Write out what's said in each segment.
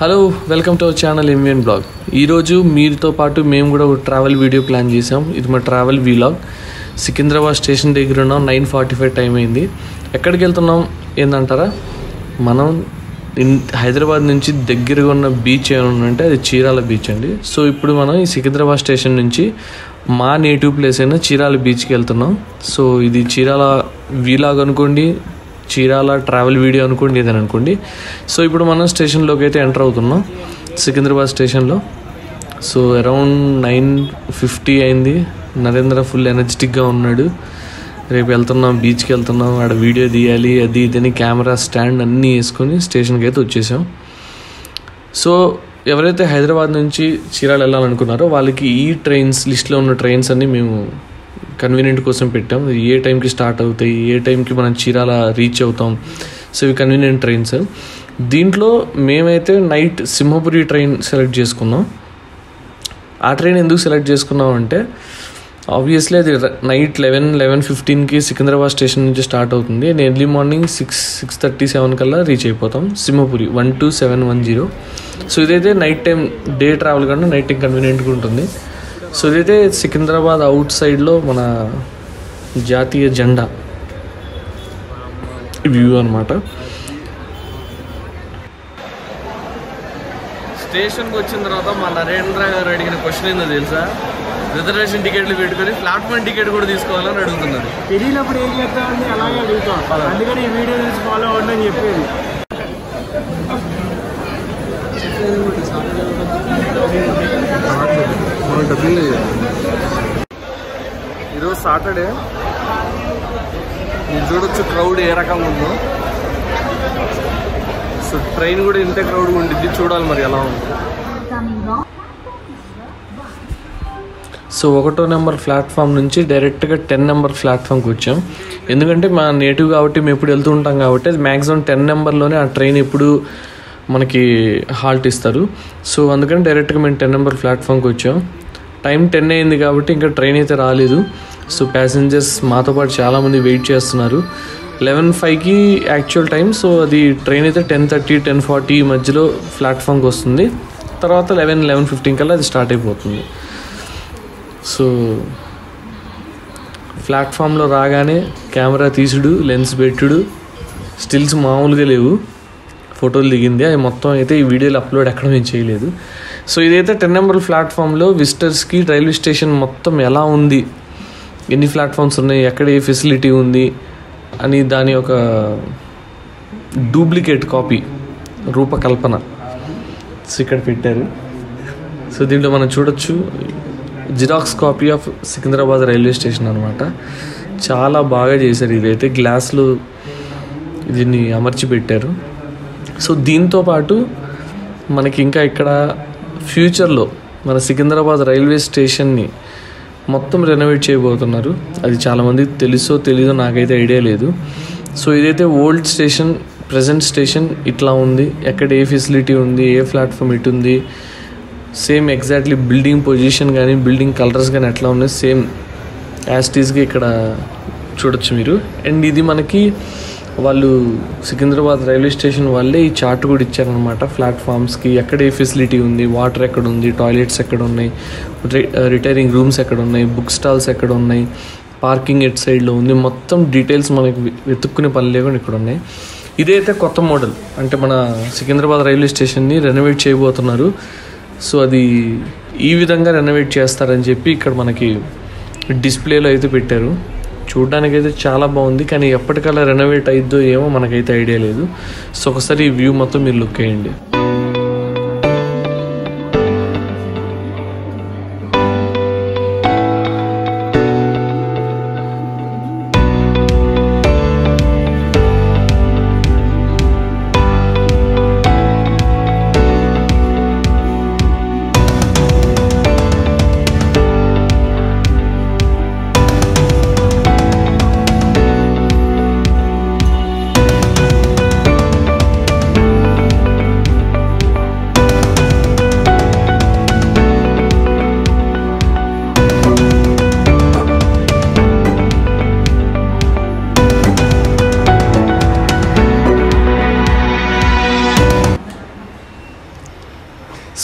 Hello welcome to our channel MVN blog. ఈరోజు మీతో పాటు మేము కూడా ఒక ట్రావెల్ వీడియో ప్లాన్ చేసాం. ఇది మా ట్రావెల్ వీలాగ్. సికింద్రాబాద్ స్టేషన్ దగ్గర ఉన్నాం. 9:45 టైం అయింది. ఎక్కడికి వెళ్తున్నాం ఏందంటారా? మనం హైదరాబాద్ నుంచి దగ్గరగా ఉన్న బీచ్ ఏమన్నా అది చీరాల బీచ్ అండి. సో ఇప్పుడు మనం ఈ సికింద్రాబాద్ స్టేషన్ నుంచి మా నేటివ్ ప్లేస్ అయిన చీరాల బీచ్కి వెళ్తున్నాం. సో ఇది చీరాల వీలాగ్ అనుకోండి, చీరాల ట్రావెల్ వీడియో అనుకోండి, ఏదని అనుకోండి. సో ఇప్పుడు మనం స్టేషన్లోకి అయితే ఎంటర్ అవుతున్నాం, సికింద్రాబాద్ స్టేషన్లో. సో అరౌండ్ 9:50 అయింది. నరేంద్ర ఫుల్ ఎనర్జెటిక్గా ఉన్నాడు. రేపు వెళ్తున్నాం, బీచ్కి వెళ్తున్నాం, ఆడ వీడియో తీయాలి, అది ఇదని కెమెరా స్టాండ్ అన్నీ వేసుకొని స్టేషన్కి అయితే వచ్చేసాం. సో ఎవరైతే హైదరాబాద్ నుంచి చీరాల వెళ్ళాలనుకున్నారో వాళ్ళకి ఈ ట్రైన్స్ లిస్ట్లో ఉన్న ట్రైన్స్ అన్నీ మేము కన్వీనియంట్ కోసం పెట్టాం. ఏ టైంకి స్టార్ట్ అవుతాయి, ఏ టైంకి మనం చీరాల రీచ్ అవుతాం. సో ఇవి కన్వీనియంట్ ట్రైన్స్. దీంట్లో మేమైతే నైట్ సింహపురి ట్రైన్ సెలెక్ట్ చేసుకున్నాం. ఆ ట్రైన్ ఎందుకు సెలెక్ట్ చేసుకున్నాం అంటే ఆబ్వియస్లీ అది నైట్ 11:15కి సికింద్రాబాద్ స్టేషన్ నుంచి స్టార్ట్ అవుతుంది. ఎర్లీ మార్నింగ్ 6:37 కల్లా రీచ్ అయిపోతాం సింహపురి 12710. సో ఇదైతే నైట్ టైం డే ట్రావెల్ కన్నా నైట్ టైం కన్వీనియంట్గా ఉంటుంది. సో ఇదైతే సికింద్రాబాద్ అవుట్ సైడ్లో మన జాతీయ జెండా వ్యూ అనమాట. స్టేషన్కి వచ్చిన తర్వాత మా నరేంద్ర గారు అడిగిన క్వశ్చన్ ఏందో తెలుసా? రిజర్వేషన్ టికెట్లు పెట్టుకొని ప్లాట్ఫామ్ టికెట్ కూడా తీసుకోవాలని అడుగుతున్నారు. తెలియనప్పుడు ఏం చేస్తామని అలాగే అడుగుతాం. అందుకని ఈ వీడియో చూసి ఫాలో అవ్వండి అని చెప్పేది. ఈరోజు సాటర్డే, మీరు చూడొచ్చు క్రౌడ్ ఏ రకంగా ఉందో. సో ట్రైన్ కూడా ఇంతే క్రౌడ్గా ఉంటుంది, చూడాలి మరి ఎలా ఉంది. సో 1వ నెంబర్ ప్లాట్ఫామ్ నుంచి డైరెక్ట్గా 10 నెంబర్ ప్లాట్ఫామ్కి వచ్చాం. ఎందుకంటే మా నేటివ్ కాబట్టి మేము ఎప్పుడు వెళ్తూ ఉంటాం కాబట్టి అది మ్యాక్సిమం 10 నెంబర్లోనే ఆ ట్రైన్ ఎప్పుడు మనకి హాల్ట్ ఇస్తారు. సో అందుకని డైరెక్ట్గా మేము 10 నెంబర్ ప్లాట్ఫామ్కి వచ్చాం. టైం 10 అయింది కాబట్టి ఇంకా ట్రైన్ అయితే రాలేదు. సో ప్యాసింజర్స్ మాతో పాటు చాలామంది వెయిట్ చేస్తున్నారు. 11:05కి యాక్చువల్ టైం. సో అది ట్రైన్ అయితే 10:30, 10:40 మధ్యలో ప్లాట్ఫామ్కి వస్తుంది. తర్వాత 11:15 కల్లా అది స్టార్ట్ అయిపోతుంది. సో ప్లాట్ఫామ్లో రాగానే కెమెరా తీసుడు, లెన్స్ పెట్టుడు, స్టిల్స్ మామూలుగా లేవు. ఫోటోలు దిగింది అది మొత్తం అయితే ఈ వీడియోలో అప్లోడ్ ఎక్కడ మేము చేయలేదు. సో ఇదైతే 10 నెంబర్ ప్లాట్ఫామ్లో విజిటర్స్కి రైల్వే స్టేషన్ మొత్తం ఎలా ఉంది, ఎన్ని ప్లాట్ఫామ్స్ ఉన్నాయి, ఎక్కడ ఏ ఫెసిలిటీ ఉంది అని దాని ఒక డూప్లికేట్ కాపీ, రూపకల్పన సో ఇక్కడ పెట్టారు. సో దీంట్లో మనం చూడొచ్చు xerox copy of Secunderabad railway station అనమాట. చాలా బాగా చేశారు. ఇదైతే గ్లాస్లో దీన్ని అమర్చి పెట్టారు. సో దీంతో పాటు మనకి ఇంకా ఇక్కడ ఫ్యూచర్లో మన సికింద్రాబాద్ రైల్వే స్టేషన్ని మొత్తం రెనోవేట్ చేయబోతున్నారు. అది చాలామందికి తెలుసో తెలీదో నాకైతే ఐడియా లేదు. సో ఇదైతే ఓల్డ్ స్టేషన్, ప్రజెంట్ స్టేషన్ ఇట్లా ఉంది. ఎక్కడ ఏ ఫెసిలిటీ ఉంది, ఏ ప్లాట్ఫామ్ ఇటు ఉంది, సేమ్ ఎగ్జాక్ట్లీ బిల్డింగ్ పొజిషన్ కానీ బిల్డింగ్ కలర్స్ కానీ ఎట్లా ఉన్నాయి సేమ్ యాస్టీస్గా ఇక్కడ చూడొచ్చు మీరు. అండ్ ఇది మనకి వాళ్ళు సికింద్రాబాద్ రైల్వే స్టేషన్ వాళ్ళే ఈ చార్ట్ కూడా ఇచ్చారనమాట. ప్లాట్ఫామ్స్కి ఎక్కడ ఏ ఫెసిలిటీ ఉంది, వాటర్ ఎక్కడ ఉంది, టాయిలెట్స్ ఎక్కడ ఉన్నాయి, రిటైరింగ్ రూమ్స్ ఎక్కడ ఉన్నాయి, బుక్ స్టాల్స్ ఎక్కడ ఉన్నాయి, పార్కింగ్ ఎట్ సైడ్లో ఉంది, మొత్తం డీటెయిల్స్ మనకి వెతుక్కునే పని లేకుండా ఇక్కడ ఉన్నాయి. ఇదైతే కొత్త మోడల్, అంటే మన సికింద్రాబాద్ రైల్వే స్టేషన్ని రెనోవేట్ చేయబోతున్నారు. సో అది ఈ విధంగా రెనోవేట్ చేస్తారని చెప్పి ఇక్కడ మనకి డిస్ప్లేలో అయితే పెట్టారు. చూడడానికైతే చాలా బాగుంది, కానీ ఎప్పటికల్లా రెనోవేట్ అయిద్దో ఏమో మనకైతే ఐడియా లేదు. సో ఒకసారి ఈ వ్యూ మొత్తం మీరు లుక్ వేయండి.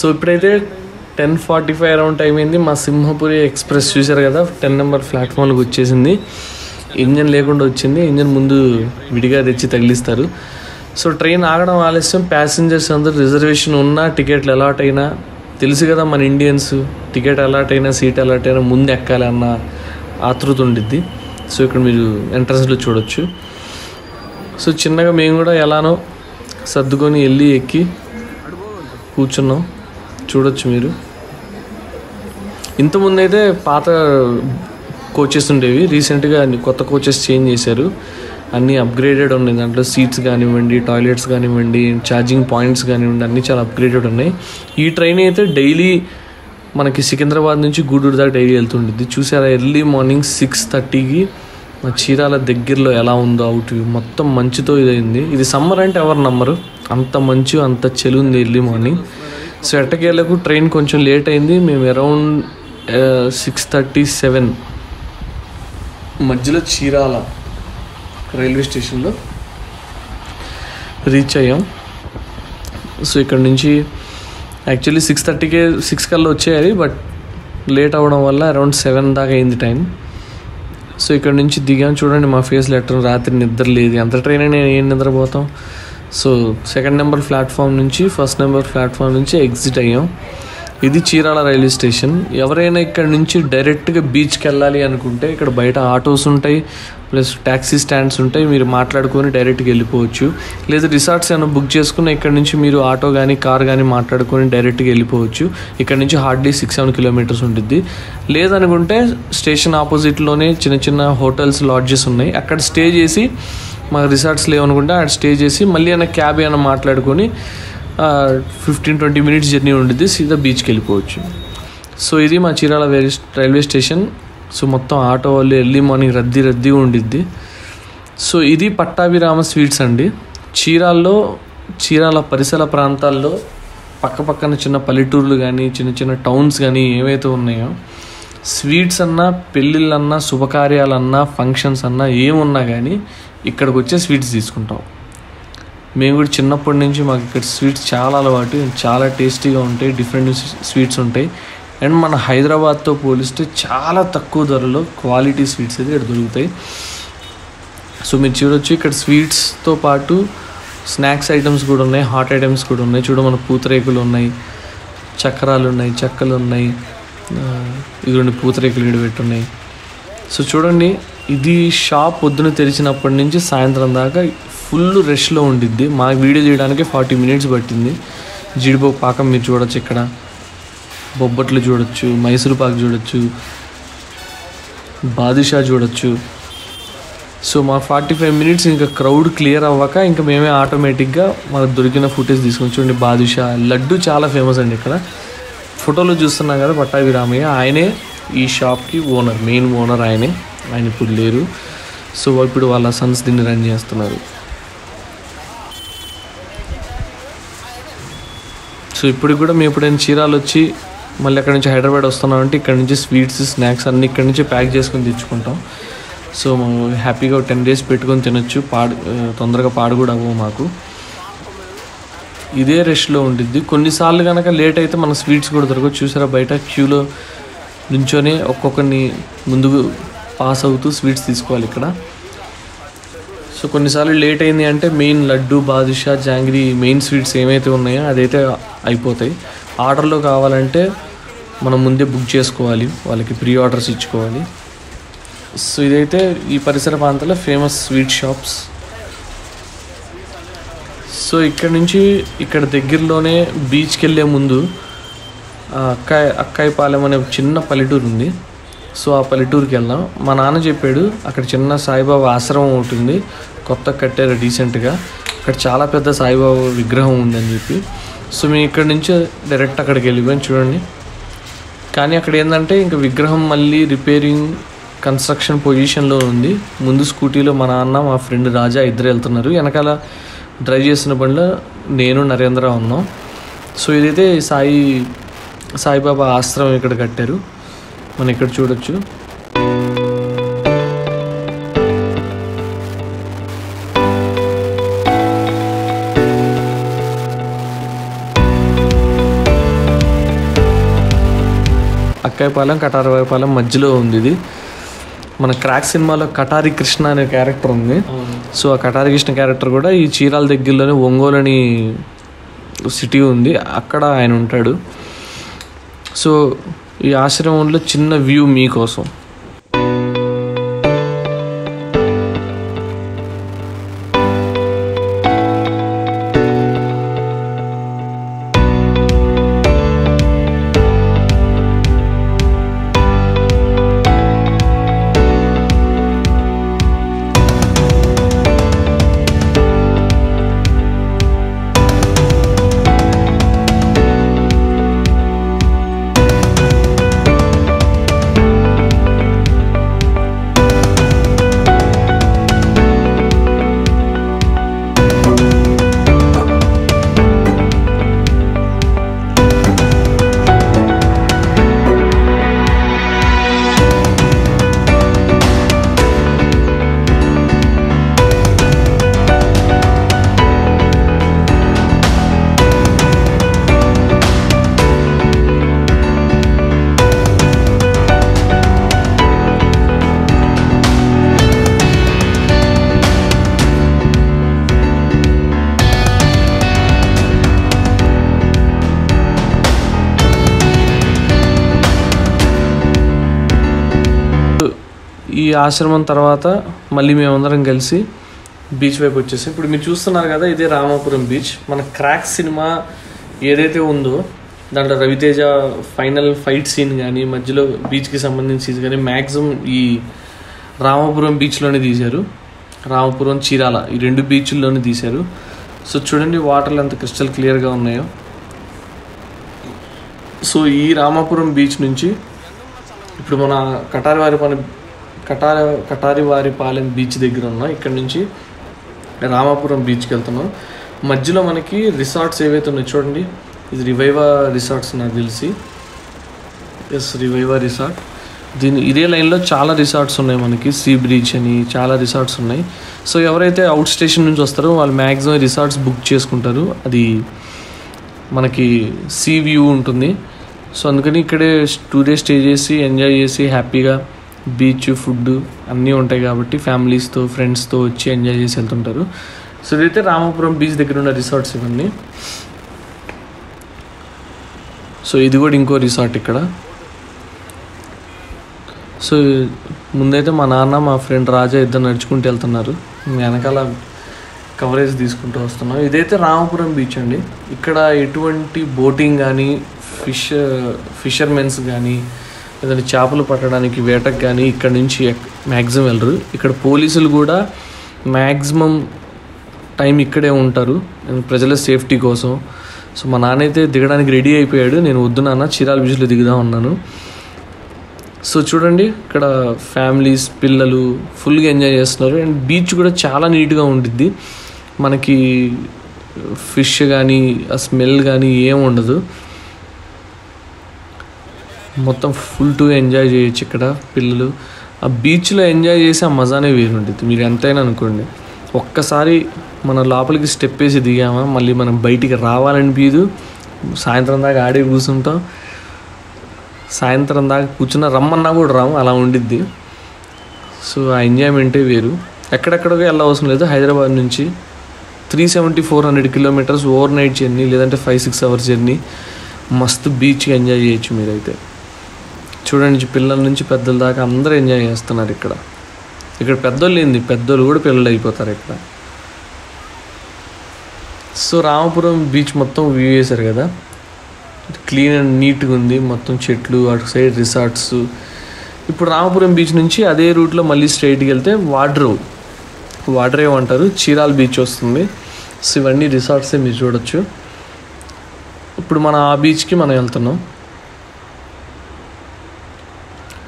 సో ఇప్పుడైతే 10:45 అరౌండ్ టైం అయింది. మా సింహపురి ఎక్స్ప్రెస్ చూశారు కదా, 10 నెంబర్ ప్లాట్ఫామ్కి వచ్చేసింది. ఇంజన్ లేకుండా వచ్చింది. ఇంజన్ ముందు విడిగా తెచ్చి తగిలిస్తారు. సో ట్రైన్ ఆగడం ఆలస్యం. ప్యాసింజర్స్ అందరూ రిజర్వేషన్ ఉన్నా, టికెట్లు అలాట్ అయినా, తెలుసు కదా మన ఇండియన్స్, టికెట్ అలాట్ అయినా సీట్ అలాట్ అయినా ముందు ఎక్కాలి అన్న ఆతృత ఉండిద్ది. సో ఇక్కడ మీరు ఎంట్రన్స్లో చూడొచ్చు. సో చిన్నగా మేము కూడా ఎలానో సర్దుకొని వెళ్ళి ఎక్కి కూర్చున్నాం. చూడొచ్చు మీరు. ఇంతకుముందు అయితే పాత కోచెస్ ఉండేవి, రీసెంట్గా కొత్త కోచెస్ చేంజ్ చేశారు. అన్నీ అప్గ్రేడెడ్ ఉన్నాయి. దాంట్లో సీట్స్ కానివ్వండి, టాయిలెట్స్ కానివ్వండి, ఛార్జింగ్ పాయింట్స్ కానివ్వండి, అన్నీ చాలా అప్గ్రేడెడ్ ఉన్నాయి. ఈ ట్రైన్ అయితే డైలీ మనకి సికింద్రాబాద్ నుంచి గూడూరు దాకా డైలీ వెళ్తుంటుంది. చూసారా, ఎర్లీ మార్నింగ్ 6:30కి మా చీరాల దగ్గరలో ఎలా ఉందో అవుట్ వ్యూ మొత్తం మంచుతో ఇదైంది. ఇది సమ్మర్ అంటే ఎవరు నమ్మరు, అంత మంచు అంత చలి ఉంది ఎర్లీ మార్నింగ్. సో ఎట్టకేలకు ట్రైన్ కొంచెం లేట్ అయింది. మేము అరౌండ్ 6:37 మధ్యలో చీరాల రైల్వే స్టేషన్లో రీచ్ అయ్యాం. సో ఇక్కడ నుంచి యాక్చువల్లీ 6 కల్లా వచ్చేయాలి, బట్ లేట్ అవ్వడం వల్ల అరౌండ్ 7 దాకా అయింది టైం. సో ఇక్కడ నుంచి దిగాం. చూడండి మా ఫేస్లో ఎట్లా, రాత్రి నిద్ర లేదు. ఎంత ట్రైన్ అయినా ఏం నిద్రపోతాం. సో 2nd నెంబర్ ప్లాట్ఫామ్ నుంచి 1st నెంబర్ ప్లాట్ఫామ్ నుంచి ఎగ్జిట్ అయ్యాం. ఇది చీరాల రైల్వే స్టేషన్. ఎవరైనా ఇక్కడ నుంచి డైరెక్ట్గా బీచ్కి వెళ్ళాలి అనుకుంటే ఇక్కడ బయట ఆటోస్ ఉంటాయి, ప్లస్ ట్యాక్సీ స్టాండ్స్ ఉంటాయి. మీరు మాట్లాడుకొని డైరెక్ట్గా వెళ్ళిపోవచ్చు. లేదా రిసార్ట్స్ ఏమైనా బుక్ చేసుకున్న ఇక్కడ నుంచి మీరు ఆటో కానీ కార్ కానీ మాట్లాడుకొని డైరెక్ట్గా వెళ్ళిపోవచ్చు. ఇక్కడ నుంచి హార్డ్లీ 6-7 కిలోమీటర్స్ ఉంటుంది. లేదనుకుంటే స్టేషన్ ఆపోజిట్లోనే చిన్న చిన్న హోటల్స్, లాడ్జెస్ ఉన్నాయి. అక్కడ స్టే చేసి, మాకు రిసార్ట్స్ లేవనుకుంటే అక్కడ స్టే చేసి మళ్ళీ ఏమైనా క్యాబ్ ఏమైనా మాట్లాడుకొని 15-20 మినిట్స్ జర్నీ ఉంటుంది, సీదా బీచ్కి వెళ్ళిపోవచ్చు. సో ఇది మా చీరాల రైల్వే స్టేషన్. సో మొత్తం ఆటో వాళ్ళు ఎర్లీ మార్నింగ్ రద్దీ ఉండిద్ది. సో ఇది పట్టాభిరామ స్వీట్స్ అండి. చీరాల పరిసర ప్రాంతాల్లో పక్కపక్కన చిన్న పల్లెటూర్లు కానీ చిన్న చిన్న టౌన్స్ కానీ ఏవైతే ఉన్నాయో, స్వీట్స్ అన్నా, పెళ్ళిళ్ళన్నా, శుభకార్యాలన్నా, ఫంక్షన్స్ అన్నా ఏమున్నా కానీ ఇక్కడికి వచ్చే స్వీట్స్ తీసుకుంటాం. మేము కూడా చిన్నప్పటి నుంచి మాకు ఇక్కడ స్వీట్స్ చాలా అలవాటు, చాలా టేస్టీగా ఉంటాయి. డిఫరెంట్ స్వీట్స్ ఉంటాయి. అండ్ మన హైదరాబాద్తో పోలిస్తే చాలా తక్కువ ధరలో క్వాలిటీ స్వీట్స్ అయితే ఇక్కడ దొరుకుతాయి. సో మీరు చూడొచ్చు, ఇక్కడ స్వీట్స్తో పాటు స్నాక్స్ ఐటమ్స్ కూడా ఉన్నాయి, హాట్ ఐటమ్స్ కూడా ఉన్నాయి. చూడ మన పూతరేకులు ఉన్నాయి, చక్రాలు ఉన్నాయి, చెక్కలు ఉన్నాయి, ఇదిగోండి పూతరేకులు విడిపెట్టున్నాయి. సో చూడండి, ఇది షాప్ పొద్దున తెరిచినప్పటి నుంచి సాయంత్రం దాకా ఫుల్ రష్లో ఉండిద్ది. మా వీడియో చేయడానికి 40 మినిట్స్ పట్టింది. జీడిపప్పు పాకం మీరు చూడొచ్చు, ఇక్కడ బొబ్బట్లు చూడొచ్చు, మైసూర్ పాక్ చూడొచ్చు, బాదుషా చూడొచ్చు. సో మా 45 మినిట్స్ ఇంకా క్రౌడ్ క్లియర్ అవ్వక ఇంకా మేమే ఆటోమేటిక్గా మనకు దొరికిన ఫుటేజ్ తీసుకొని చూడండి. బాదుషా, లడ్డు చాలా ఫేమస్ అండి ఇక్కడ. ఫోటోలో చూస్తున్నాం కదా పట్టాభి రామయ్య, ఆయనే ఈ షాప్కి ఓనర్, మెయిన్ ఓనర్ ఆయనే. ఆయన ఇప్పుడు లేరు. సో ఇప్పుడు వాళ్ళ సన్స్ దీన్ని రన్ చేస్తున్నారు. సో ఇప్పుడు కూడా మేము ఎప్పుడైనా చీరాలు వచ్చి మళ్ళీ అక్కడి నుంచి హైదరాబాద్ వస్తున్నామంటే ఇక్కడ నుంచి స్వీట్స్, స్నాక్స్ అన్నీ ఇక్కడ నుంచి ప్యాక్ చేసుకొని తెచ్చుకుంటాం. సో హ్యాపీగా 10 days పెట్టుకొని తినొచ్చు. తొందరగా పాడు కూడా అవ్వవు మాకు. ఇదే రష్లో ఉండిద్ది. కొన్నిసార్లు కనుక లేట్ అయితే మన స్వీట్స్ కూడా దొరకవు. చూసారా బయట క్యూలో నుంచొని ఒక్కొక్కరిని ముందుకు పాస్ అవుతూ స్వీట్స్ తీసుకోవాలి ఇక్కడ. సో కొన్నిసార్లు లేట్ అయింది అంటే main laddu, badusha, jangri, main sweets ఏమైతే ఉన్నాయో అదైతే అయిపోతాయి. ఆర్డర్లో కావాలంటే మనం ముందే బుక్ చేసుకోవాలి, వాళ్ళకి ప్రీ ఆర్డర్స్ ఇచ్చుకోవాలి. సో ఇదైతే ఈ పరిసర ప్రాంతాల్లో ఫేమస్ స్వీట్ షాప్స్. సో ఇక్కడ నుంచి ఇక్కడ దగ్గరలోనే బీచ్కి వెళ్ళే ముందు అక్కాయిపాలెం అనే చిన్న పల్లెటూరు ఉంది. సో ఆ పల్లెటూరుకి వెళ్దాం. మా నాన్న చెప్పాడు అక్కడ చిన్న సాయిబాబా ఆశ్రమం ఉంటుంది, కొత్త కట్టారు రీసెంట్గా. అక్కడ చాలా పెద్ద సాయిబాబా విగ్రహం ఉందని చెప్పి. సో మేము ఇక్కడ నుంచి డైరెక్ట్ అక్కడికి వెళ్ళిపోయాం చూడండి. కానీ అక్కడ ఏంటంటే ఇంకా విగ్రహం మళ్ళీ రిపేరింగ్, కన్స్ట్రక్షన్ పొజిషన్లో ఉంది. ముందు స్కూటీలో మా నాన్న, మా ఫ్రెండ్ రాజా ఇద్దరు వెళ్తున్నారు. వెనకాల డ్రైవ్ చేసిన బండిలో నేను, నరేంద్ర ఉన్నాం. సో ఇదైతే సాయిబాబా ఆశ్రమం ఇక్కడ కట్టారు, మనం ఇక్కడ చూడొచ్చు. అక్కాయపాలెం కటారివారిపాలెం మధ్యలో ఉంది ఇది. మన క్రాక్ సినిమాలో కటారి కృష్ణ అనే క్యారెక్టర్ ఉంది. సో ఆ కటారి కృష్ణ క్యారెక్టర్ కూడా ఈ చీరాల దగ్గరలోనే ఒంగోలు అని సిటీ ఉంది, అక్కడ ఆయన ఉంటాడు. సో ఈ ఆశ్రమంలో చిన్న వ్యూ మీకోసం. ఈ ఆశ్రమం తర్వాత మళ్ళీ మేమందరం కలిసి బీచ్ వైపు వచ్చేసాం. ఇప్పుడు మీరు చూస్తున్నారు కదా, ఇదే రామాపురం బీచ్. మన క్రాక్ సినిమా ఏదైతే ఉందో దాంట్లో రవితేజ ఫైనల్ ఫైట్ సీన్ కానీ మధ్యలో బీచ్కి సంబంధించిన సీన్ కానీ మ్యాక్సిమం ఈ రామాపురం బీచ్లోనే తీశారు. రామాపురం చీరాల ఈ 2 బీచ్ల్లోనే తీశారు. సో చూడండి వాటర్లు ఎంత క్రిస్టల్ క్లియర్గా ఉన్నాయో. సో ఈ రామాపురం బీచ్ నుంచి ఇప్పుడు మన కటారివారిపాలెం బీచ్ దగ్గర ఉన్నాం. ఇక్కడ నుంచి రామాపురం బీచ్కి వెళ్తున్నాం. మధ్యలో మనకి రిసార్ట్స్ ఏవైతే ఉన్నాయో చూడండి, ఇది రివైవా రిసార్ట్స్ నాకు తెలిసి. Yes, Reviva resort. ఇదే లైన్లో చాలా రిసార్ట్స్ ఉన్నాయి మనకి. సీ బ్రీచ్ అని చాలా రిసార్ట్స్ ఉన్నాయి. సో ఎవరైతే అవుట్ స్టేషన్ నుంచి వస్తారో వాళ్ళు మ్యాక్సిమం రిసార్ట్స్ బుక్ చేసుకుంటారు. అది మనకి సీ వ్యూ ఉంటుంది. సో అందుకని ఇక్కడే 2 days స్టే చేసి ఎంజాయ్ చేసి హ్యాపీగా బీచ్ ఫుడ్ అన్నీ ఉంటాయి కాబట్టి ఫ్యామిలీస్తో ఫ్రెండ్స్తో వచ్చి ఎంజాయ్ చేసి వెళ్తుంటారు. సో ఇదైతే రామాపురం బీచ్ దగ్గర ఉన్న రిసార్ట్స్ ఇవన్నీ. సో ఇది కూడా ఇంకో రిసార్ట్ ఇక్కడ. సో ముందైతే మా నాన్న మా ఫ్రెండ్ రాజా ఇద్దరు నడుచుకుంటూ వెళ్తున్నారు, వెనకాల కవరేజ్ తీసుకుంటూ వస్తున్నాం. ఇదైతే రామాపురం బీచ్ అండి. ఇక్కడ ఎటువంటి బోటింగ్ కానీ ఫిషర్మెన్స్ కానీ ఏదైనా చేపలు పట్టడానికి వేటకు కానీ ఇక్కడ నుంచి మ్యాక్సిమం వెళ్ళరు. ఇక్కడ పోలీసులు కూడా మ్యాక్సిమం టైం ఇక్కడే ఉంటారు ప్రజల సేఫ్టీ కోసం. సో మా నాన్న అయితే దిగడానికి రెడీ అయిపోయాడు. నేను వద్దు నాన్న, చీరాల బీచ్లో దిగుదాం అన్నాను. సో చూడండి ఇక్కడ ఫ్యామిలీస్ పిల్లలు ఫుల్గా ఎంజాయ్ చేస్తున్నారు. అండ్ బీచ్ కూడా చాలా నీట్గా ఉంటుంది. మనకి ఫిష్ కానీ ఆ స్మెల్ కానీ ఏం ఉండదు. మొత్తం ఫుల్ టు ఎంజాయ్ చేయొచ్చు ఇక్కడ పిల్లలు. ఆ బీచ్లో ఎంజాయ్ చేసి ఆ మజానే వేరు ఉంటుంది. మీరు ఎంతైనా అనుకోండి, ఒక్కసారి మన లోపలికి స్టెప్ వేసి దిగామా మళ్ళీ మనం బయటికి రావాలనిపించదు. సాయంత్రం దాకా ఆడే కూర్చుంటాం. సాయంత్రం దాకా కూర్చున్నా రమ్మన్నా కూడా రాము, అలా ఉండిద్ది. సో ఆ ఎంజాయ్మెంటే వేరు. ఎక్కడెక్కడికో వెళ్ళవసరం లేదు. హైదరాబాద్ నుంచి 370-400 kilometers ఓవర్ నైట్ జర్నీ, లేదంటే 5-6 hours జర్నీ. మస్తు బీచ్కి ఎంజాయ్ చేయొచ్చు మీరైతే. చూడండి పిల్లల నుంచి పెద్దల దాకా అందరూ ఎంజాయ్ చేస్తున్నారు ఇక్కడ. ఇక్కడ పెద్దోళ్ళు ఏంది, పెద్దోళ్ళు కూడా పిల్లలు అయిపోతారు ఇక్కడ. సో రామాపురం బీచ్ మొత్తం వ్యూ చేశారు కదా, క్లీన్ అండ్ నీట్గా ఉంది. మొత్తం చెట్లు, అటు సైడ్ రిసార్ట్స్. ఇప్పుడు రామాపురం బీచ్ నుంచి అదే రూట్లో మళ్ళీ స్ట్రైట్కి వెళ్తే వాడ్రేవ్ అంటారు, చీరాల బీచ్ వస్తుంది. సో ఇవన్నీ రిసార్ట్సే మీరు చూడొచ్చు. ఇప్పుడు మనం ఆ బీచ్కి మనం వెళ్తున్నాం.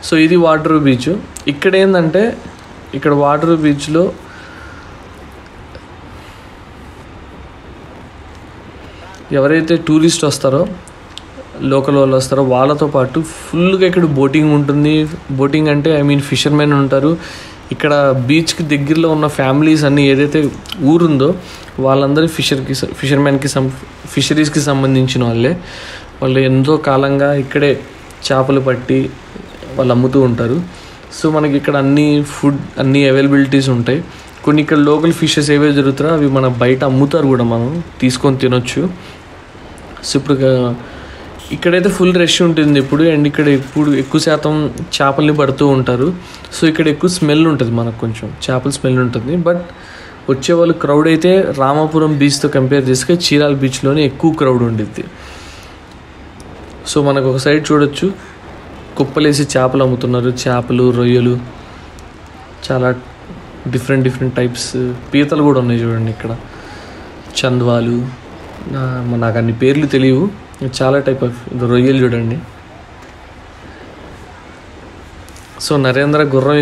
సో ఇది వాడ్రేవ్ బీచ్. ఇక్కడ ఏంటంటే ఇక్కడ వాడ్రేవ్ బీచ్లో ఎవరైతే టూరిస్ట్ వస్తారో, లోకల్ వాళ్ళు వస్తారో వాళ్ళతో పాటు ఫుల్గా ఇక్కడ బోటింగ్ ఉంటుంది. బోటింగ్ అంటే ఫిషర్మెన్ ఉంటారు. ఇక్కడ బీచ్కి దగ్గరలో ఉన్న ఫ్యామిలీస్ అన్నీ ఏదైతే ఊరుందో వాళ్ళందరూ ఫిషరీస్కి సంబంధించిన వాళ్ళు ఎంతో కాలంగా ఇక్కడే చేపలు పట్టి వాళ్ళు అమ్ముతూ ఉంటారు. సో మనకి ఇక్కడ అన్ని అవైలబిలిటీస్ ఉంటాయి. కొన్ని ఇక్కడ లోకల్ ఫిషెస్ ఏవే జరుగుతారో అవి మన బయట అమ్ముతారు కూడా, మనం తీసుకొని తినొచ్చు. సో ఇప్పుడు ఇక్కడైతే ఫుల్ రష్ ఉంటుంది ఇప్పుడు, అండ్ ఇక్కడ ఎక్కువ శాతం చేపల్ని పడుతూ ఉంటారు. సో ఇక్కడ ఎక్కువ స్మెల్ ఉంటుంది, మనకు కొంచెం చేపల స్మెల్ ఉంటుంది. బట్ వచ్చేవాళ్ళు క్రౌడ్ అయితే రామాపురం బీచ్తో కంపేర్ చేస్తే చీరాల బీచ్లోనే ఎక్కువ క్రౌడ్ ఉండిద్ది. సో మనకు ఒక సైడ్ చూడొచ్చు, కుప్పలేసి చేపలు అమ్ముతున్నారు. చేపలు, రొయ్యలు, చాలా డిఫరెంట్ టైప్స్ పీతలు కూడా ఉన్నాయి చూడండి. ఇక్కడ చంద్వాలు, నాకు అన్ని పేర్లు తెలియవు, చాలా టైప్ ఆఫ్ రొయ్యలు చూడండి. సో నరేంద్ర గుర్రం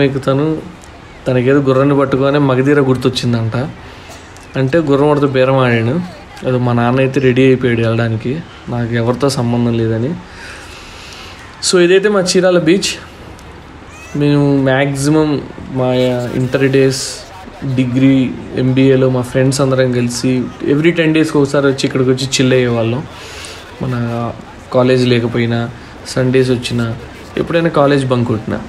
ఎక్కుతాను తనకేదో గుర్రాన్ని పట్టుకొని మగధీర గుర్తొచ్చిందంట. అంటే గుర్రం వాడితో బేరం ఆడాను. అది మా నాన్న అయితే రెడీ అయిపోయాడు వెళ్ళడానికి, నాకు ఎవరితో సంబంధం లేదని. సో ఇదైతే మా చీరాల బీచ్. మేము మ్యాక్సిమం మా ఇంటర్ డేస్, డిగ్రీ, ఎంబీఏలో మా ఫ్రెండ్స్ అందరం కలిసి ఎవ్రీ 10 డేస్కి ఒకసారి వచ్చి ఇక్కడికి వచ్చి చిల్ అయ్యేవాళ్ళం. మన కాలేజ్ లేకపోయినా, సండేస్ వచ్చినా, ఎప్పుడైనా కాలేజ్ బంక్ కొట్టినా.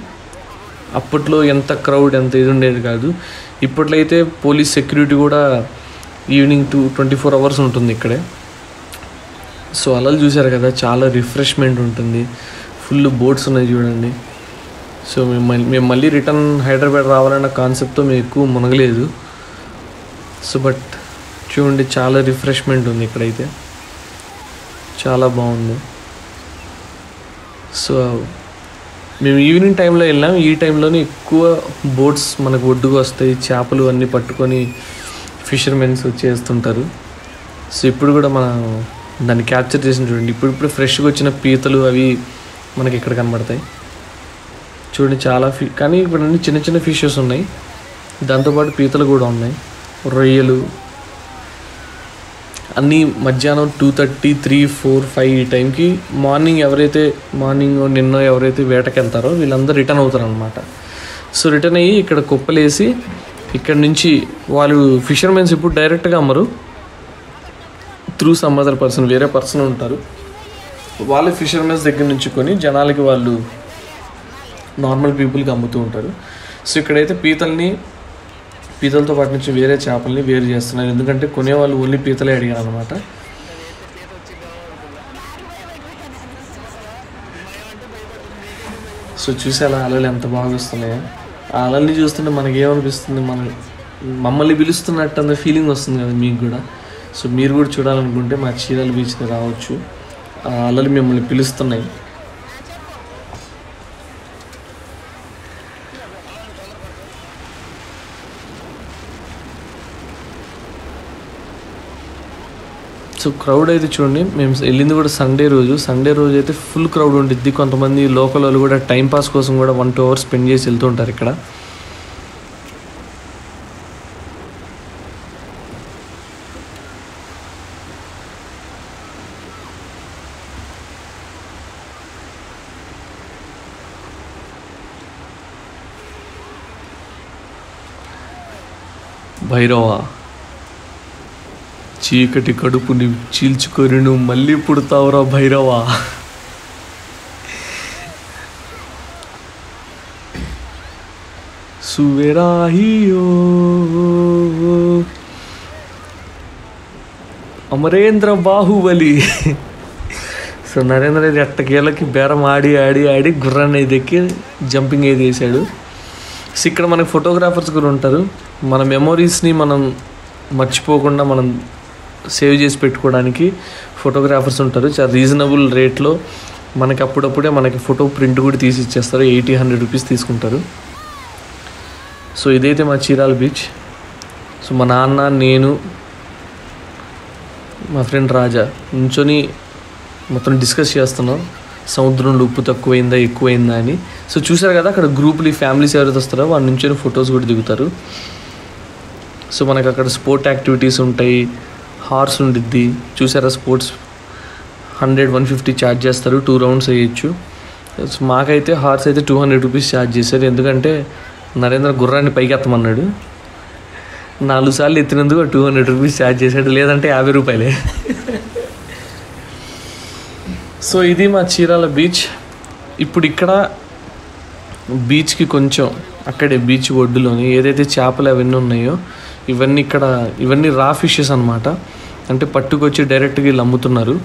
అప్పట్లో ఎంత క్రౌడ్ ఎంత ఇది ఉండేది కాదు. ఇప్పట్లో అయితే పోలీస్ సెక్యూరిటీ కూడా ఈవినింగ్ 24 అవర్స్ ఉంటుంది ఇక్కడే. సో అలలు చూసారు కదా, చాలా రిఫ్రెష్మెంట్ ఉంటుంది. ఫుల్ బోట్స్ ఉన్నాయి చూడండి. సో మేము మళ్ళీ రిటర్న్ హైదరాబాద్ రావాలన్న కాన్సెప్ట్తో మేము ఎక్కువ మునగలేదు. సో బట్ చూడండి, చాలా రిఫ్రెష్మెంట్ ఉంది ఇక్కడైతే, చాలా బాగుంది. సో మేము ఈవినింగ్ టైంలో వెళ్ళాం. ఈ టైంలోనే ఎక్కువ బోట్స్ మనకు ఒడ్డుకు వస్తాయి, చేపలు అన్నీ పట్టుకొని ఫిషర్మెన్స్ చేస్తుంటారు. సో ఇప్పుడు కూడా మనం దాన్ని క్యాప్చర్ చేసి చూడండి. ఇప్పుడు ఫ్రెష్గా వచ్చిన పీతలు అవి మనకి ఇక్కడ కనబడతాయి చూడండి. చాలా కానీ ఇప్పుడు అన్ని చిన్న ఫిషెస్ ఉన్నాయి, దాంతోపాటు పీతలు కూడా ఉన్నాయి, రొయ్యలు అన్నీ. మధ్యాహ్నం 2:30, 3, 4, 5 ఈ టైంకి మార్నింగ్ నిన్న ఎవరైతే వేటకి వెళ్తారో వీళ్ళందరూ రిటర్న్ అవుతారు అనమాట. సో రిటర్న్ అయ్యి ఇక్కడ కుప్పలేసి ఇక్కడ నుంచి వాళ్ళు ఫిషర్మెన్స్ ఇప్పుడు డైరెక్ట్గా అమ్మరు, త్రూ సమ్ అదర్ పర్సన్, వేరే పర్సన్ ఉంటారు. వాళ్ళు ఫిషర్మెన్స్ దగ్గర నుంచి కొని జనాలకి, వాళ్ళు నార్మల్ పీపుల్కి అమ్ముతూ ఉంటారు. సో ఇక్కడైతే పీతలతో పాటు నుంచి వేరే చేపల్ని వేరు చేస్తున్నారు, ఎందుకంటే కొనేవాళ్ళు ఓన్లీ పీతలే అడిగారు అనమాట. సో చూసి అలా అలలు ఎంత బాగా వస్తున్నాయో. ఆ అలల్ని చూస్తుంటే మనకేమనిపిస్తుంది, మమ్మల్ని పిలుస్తున్నట్టు అన్న ఫీలింగ్ వస్తుంది కదా మీకు కూడా. సో మీరు కూడా చూడాలనుకుంటే మా చీరాల బీచ్కి రావచ్చు, ఆ అలలు మిమ్మల్ని పిలుస్తున్నాయి. సో క్రౌడ్ అయితే చూడండి, మేము వెళ్ళింది కూడా సండే రోజు అయితే ఫుల్ క్రౌడ్ ఉంటుంది. కొంతమంది లోకల్ వాళ్ళు కూడా టైంపాస్ కోసం కూడా 1-2 అవర్స్ స్పెండ్ చేసి వెళ్తూ ఉంటారు ఇక్కడ. భైరవ, చీకటి కడుపుని చీల్చుకొని నువ్వు మళ్ళీ పుడతావురా భైరవ. సువేరాహియో అమరేంద్ర బాహుబలి. సో నరేంద్ర అయితే ఎట్టకేళ్ళకి బేరం ఆడి గుర్రాన్ని అయితే ఎక్కి జంపింగ్ అయితే వేసాడు. సో ఇక్కడ మనకి ఫోటోగ్రాఫర్స్ కూడా ఉంటారు. మన మెమొరీస్ని మనం మర్చిపోకుండా మనం సేవ్ చేసి పెట్టుకోవడానికి ఫోటోగ్రాఫర్స్ ఉంటారు. చాలా రీజనబుల్ రేట్లో మనకి అప్పుడప్పుడే మనకి ఫోటో ప్రింట్ కూడా తీసి ఇచ్చేస్తారు. 80-100 రూపీస్ తీసుకుంటారు. సో ఇదైతే మా చీరాల బీచ్. సో మా నాన్న, నేను, మా ఫ్రెండ్ రాజా నుంచొని మొత్తం డిస్కస్ చేస్తున్నాం, సముద్రంలో ఉప్పు తక్కువైందా ఎక్కువైందా అని. సో చూసారు కదా, అక్కడ గ్రూపులు, ఫ్యామిలీస్ ఎవరైతే వస్తారో వాళ్ళ నుంచి ఫొటోస్ కూడా దిగుతారు. సో మనకు అక్కడ స్పోర్ట్ యాక్టివిటీస్ ఉంటాయి, హార్స్ ఉండిద్ది. చూసారా, స్పోర్ట్స్ 100-150 ఛార్జ్ చేస్తారు, 2 రౌండ్స్ వేయచ్చు. సో మాకైతే హార్స్ అయితే 200 రూపీస్ ఛార్జ్ చేశారు, ఎందుకంటే నరేంద్ర గుర్రాన్ని పైకి ఎత్తమన్నాడు. 4 సార్లు ఎత్తినందుకు 200 రూపీస్ ఛార్జ్ చేశాడు, లేదంటే 50 రూపాయలే. సో ఇది మా చీరాల బీచ్. ఇప్పుడు ఇక్కడ బీచ్కి కొంచెం అక్కడే బీచ్ ఒడ్డులోని ఏదైతే చేపలు అవన్నీ ఉన్నాయో ఇవన్నీ రా ఫిషెస్ అనమాట. అంటే పట్టుకొచ్చి డైరెక్ట్గా వీళ్ళు అమ్ముతున్నారు.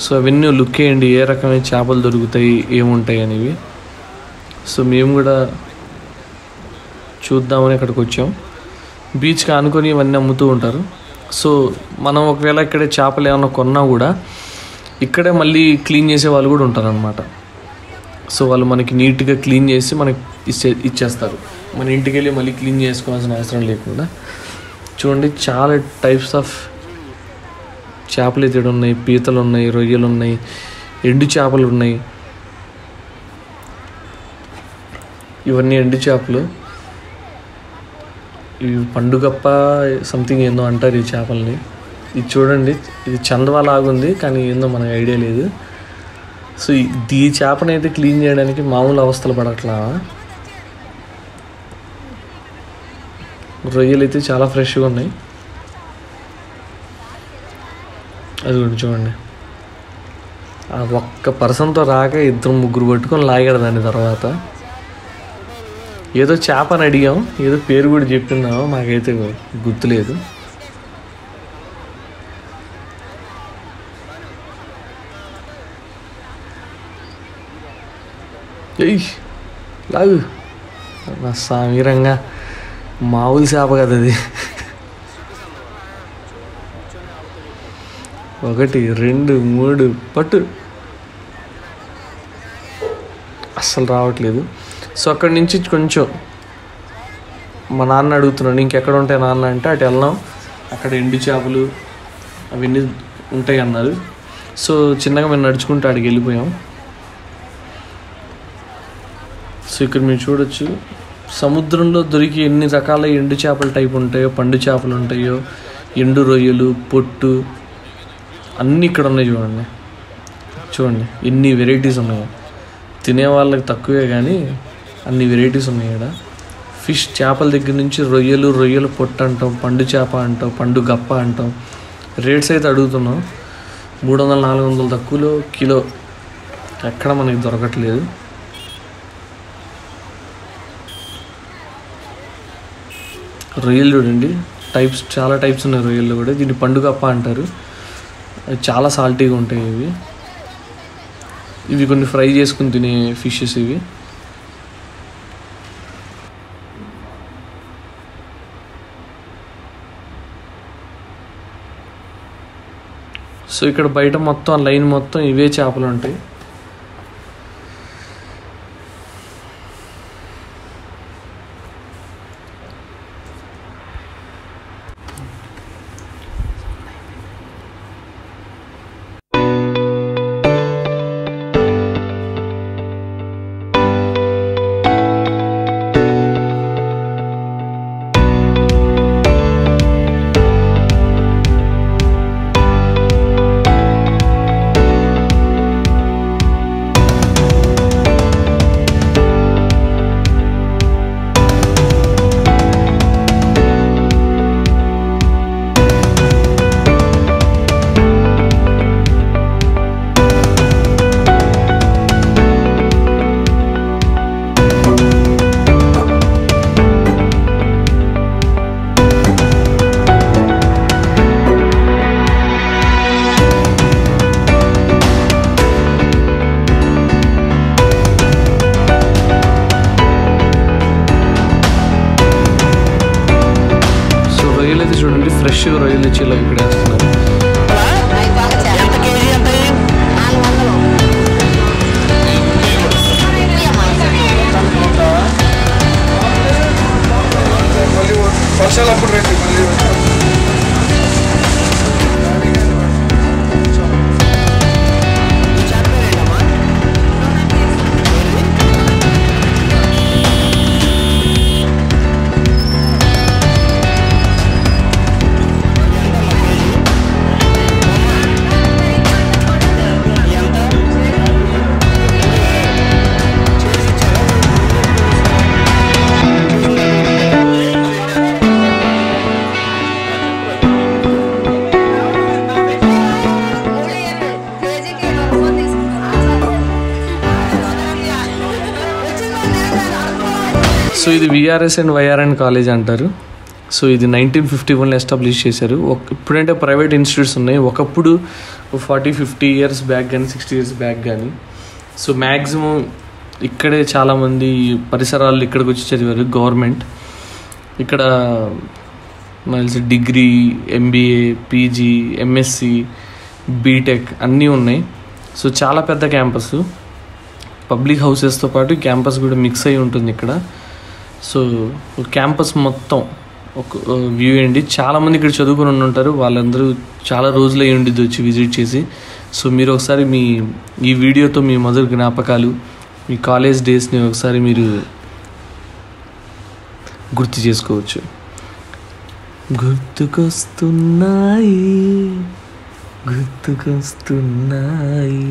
సో అవన్నీ లుక్ వేయండి, ఏ రకమైన చేపలు దొరుకుతాయి, ఏముంటాయి అనేవి. సో మేము కూడా చూద్దామని అక్కడికి వచ్చాం. బీచ్కి ఆనుకొని ఇవన్నీ అమ్ముతూ ఉంటారు. సో మనం ఒకవేళ ఇక్కడే చేపలు ఏమైనా కొన్నా కూడా ఇక్కడే మళ్ళీ క్లీన్ చేసే వాళ్ళు కూడా ఉంటారనమాట. సో వాళ్ళు మనకి నీట్గా క్లీన్ చేసి మనకి ఇచ్చేస్తారు. మన ఇంటికి వెళ్ళి మళ్ళీ క్లీన్ చేసుకోవాల్సిన అవసరం లేకుండా. చూడండి, చాలా టైప్స్ ఆఫ్ చేపలు అయితే ఉన్నాయి. పీతలు ఉన్నాయి, రొయ్యలు ఉన్నాయి, ఎండు చేపలు ఉన్నాయి. ఇవన్నీ ఎండు చేపలు. ఇవి పండుగప్ప సంథింగ్ ఏందో అంటారు ఈ చేపల్ని. ఇది చూడండి, ఇది చందవా లాగుంది కానీ ఏందో మనకు ఐడియా లేదు. సో ఈ చేపని అయితే క్లీన్ చేయడానికి మామూలు అవస్థలు పడట్లా. రొయ్యలు అయితే చాలా ఫ్రెష్గా ఉన్నాయి. అది కూడా చూడండి, ఆ ఒక్క పర్సన్తో రాక 2-3 పట్టుకొని లాగాడు దాని తర్వాత. ఏదో చేపని అడిగాం, ఏదో పేరు కూడా చెప్పినాము, మాకైతే గుర్తులేదు. లాగు నా సామీరంగా, మామూలు చేప కదా అది. 1 2 3 పట్టు. అస్సలు రావట్లేదు. సో అక్కడి నుంచి కొంచెం మా నాన్న అడుగుతున్నాడు ఇంకెక్కడ ఉంటాయి నాన్న అంటే, అటు వెళ్దాం, అక్కడ ఎండు చేపలు అవన్నీ ఉంటాయి అన్నారు. సో చిన్నగా మేము నడుచుకుంటూ అడిగి వెళ్ళిపోయాం. సో ఇక్కడ మీరు చూడొచ్చు, సముద్రంలో దొరికి ఎన్ని రకాల ఎండు చేపల టైప్ ఉంటాయో, పండు చేపలు ఉంటాయో, ఎండు రొయ్యలు, పొట్టు అన్నీ ఇక్కడ ఉన్నాయి. చూడండి ఎన్ని వెరైటీస్ ఉన్నాయో. తినే వాళ్ళకి తక్కువే కానీ అన్ని వెరైటీస్ ఉన్నాయి ఇక్కడ. ఫిష్ చేపల దగ్గర నుంచి రొయ్యలు పొట్టు అంటాం, పండు చేప అంటాం, పండు గప్ప అంటాం. రేట్స్ అయితే అడుగుతున్నాం 300-400 తక్కువలో కిలో ఎక్కడ మనకి దొరకట్లేదు. రొయ్యలు చూడండి, చాలా టైప్స్ ఉన్నాయి రొయ్యలు కూడా. దీన్ని పండు గప్ప అంటారు. అవి చాలా సాల్టీగా ఉంటాయి. ఇవి కొన్ని ఫ్రై చేసుకుని తినే ఫిషెస్ ఇవి. సో ఇక్కడ బయట మొత్తం లైన్ మొత్తం ఇవే చేపలు ఉంటాయి. చూడండి, ఫ్రెష్గా రొయ్యలు తెచ్చి ఇలా ఇక్కడ వేస్తున్నారు. వర్షాలప్పుడు రండి మళ్ళీ. సో ఇది విఆర్ఎస్ అండ్ వైఆర్ఎన్ కాలేజ్ అంటారు. సో ఇది 1951లో ఎస్టాబ్లిష్ చేశారు. ఇప్పుడంటే ప్రైవేట్ ఇన్స్టిట్యూట్స్ ఉన్నాయి, ఒకప్పుడు 40-50 ఇయర్స్ బ్యాక్ కానీ 60 ఇయర్స్ బ్యాక్ కానీ. సో మ్యాక్సిమం ఇక్కడే చాలామంది పరిసరాలు ఇక్కడికి వచ్చి చదివారు. గవర్నమెంట్ ఇక్కడ తెలిసి degree, MBA, PG, MSc, BTech అన్నీ ఉన్నాయి. సో చాలా పెద్ద క్యాంపస్, పబ్లిక్ హౌసెస్తో పాటు క్యాంపస్ కూడా మిక్స్ అయి ఉంటుంది ఇక్కడ. సో క్యాంపస్ మొత్తం ఒక వ్యూ అండి. చాలామంది ఇక్కడ చదువుకుని ఉంటారు, వాళ్ళందరూ చాలా రోజులు అయ్యి ఉండిద్ది వచ్చి విజిట్ చేసి. సో మీరు ఒకసారి ఈ వీడియోతో మీ మధుర జ్ఞాపకాలు, మీ కాలేజ్ డేస్ని ఒకసారి మీరు గుర్తు చేసుకోవచ్చు. గుర్తుకొస్తున్నాయి గుర్తుకొస్తున్నాయి.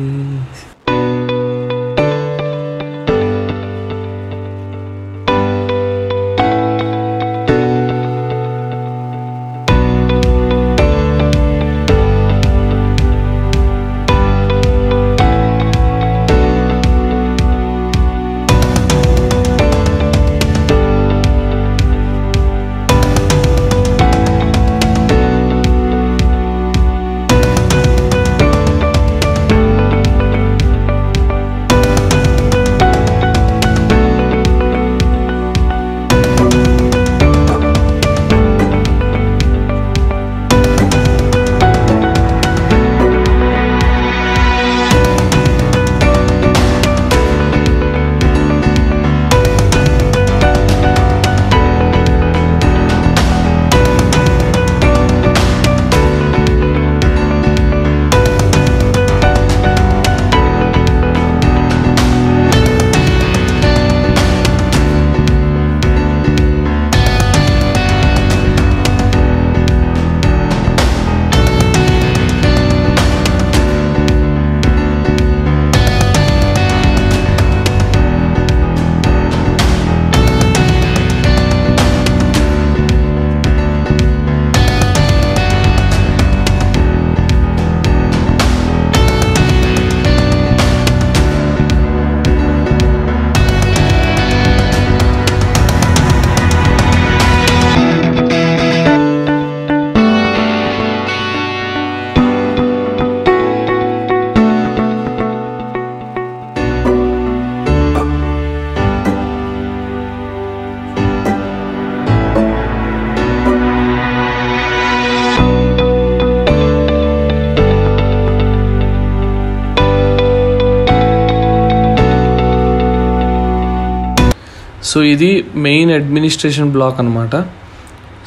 సో ఇది మెయిన్ అడ్మినిస్ట్రేషన్ బ్లాక్ అనమాట.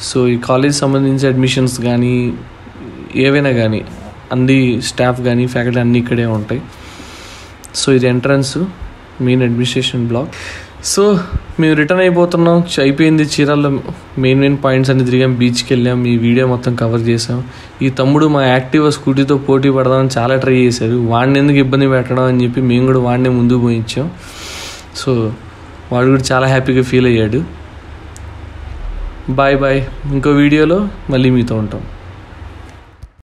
సో ఈ కాలేజ్ సంబంధించి అడ్మిషన్స్ కానీ ఏవైనా కానీ అన్ని స్టాఫ్ కానీ ఫ్యాకల్టీ అన్నీ ఇక్కడే ఉంటాయి. సో ఇది entrance, main administration black. So మేము రిటర్న్ అయిపోతున్నాం, అయిపోయింది. చీరాల్లో మెయిన్ పాయింట్స్ అన్ని తిరిగాం, బీచ్కి వెళ్ళాం, ఈ వీడియో మొత్తం కవర్ చేసాం. ఈ తమ్ముడు మా యాక్టివా స్కూటీతో పోటీ పడదామని చాలా ట్రై చేశారు. వాడిని ఎందుకు ఇబ్బంది పెట్టడం అని చెప్పి మేము కూడా వాడినే ముందుకు పోయించాం. సో వాడు కూడా చాలా హ్యాపీగా ఫీల్ అయ్యాడు. Bye bye. ఇంకో వీడియోలో మళ్ళీ మీతో ఉంటాం.